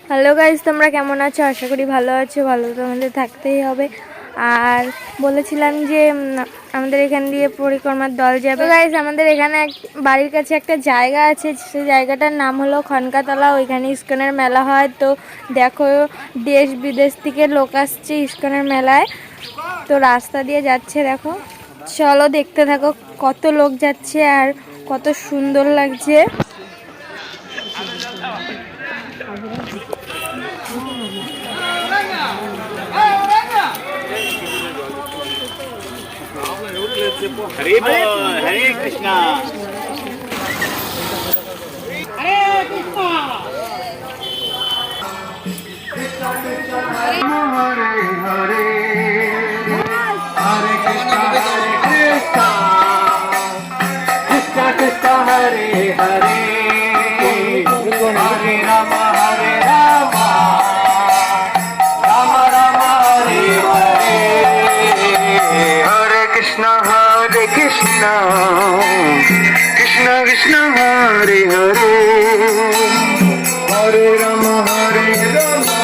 Hello guys, তোমরা কেমন আছো? আশা করি ভালো আছো। ভালো তো আমাদের থাকতেই হবে। আর বলেছিলাম যে আমাদের এখান দিয়ে পরিক্রমার দল যাবে। গাইস, আমাদের এখানে বাড়ির কাছে একটা জায়গা আছে, সেই জায়গাটার নাম হলো খনকাতলা। ওইখানে ইস্কনের মেলা হয়। তো দেখো, দেশ বিদেশ থেকে লোক আসছে ইস্কনের মেলায়। তো রাস্তা দিয়ে যাচ্ছে, দেখো। চলো দেখতে থাকো কত লোক যাচ্ছে আর কত সুন্দর লাগছে। हरे हरे कृष्णा हरे कृष्णा हरे हरे हरे कृष्णा कृष्णा कृष्णा हरे हरे हरे राम राम राम हरे हरे हरे कृष्णा कृष्ण कृष्ण हरे हरे हरे राम हरे कृष्ण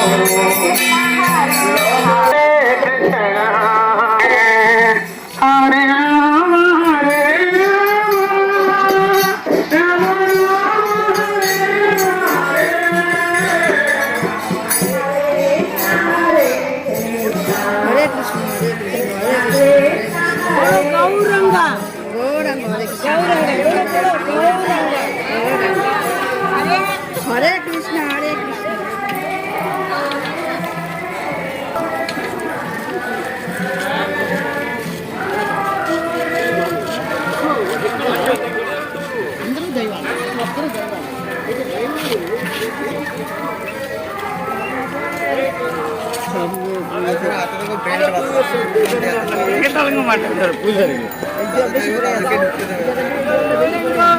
हरे राम हरे हरे कृष्ण हरे कृष्ण।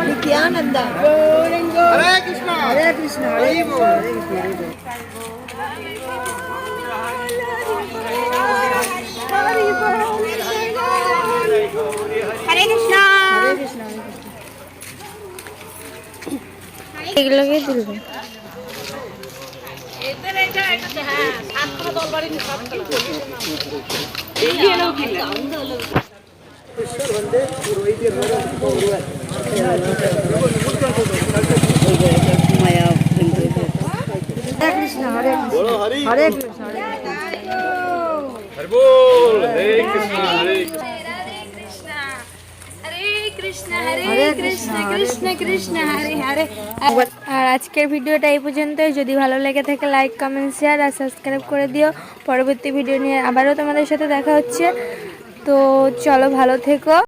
नित्यानंद हरे कृष्ण हरे कृष्ण हरे हरे कृष्ण हरे कृष्ण। এগুলোকে তুলবে। हरे कृष्ण हरे कृष्ण हरे कृष्ण हरे बोल हरे कृष्ण हरे হরে কৃষ্ণ কৃষ্ণ কৃষ্ণ হরে হরে। আর আজকের ভিডিওটা এই পর্যন্তই। যদি ভালো লেগে থাকে লাইক কমেন্ট শেয়ার আর সাবস্ক্রাইব করে দিও। পরবর্তী ভিডিও নিয়ে আবারও তোমাদের সাথে দেখা হচ্ছে। তো চলো, ভালো থেকো।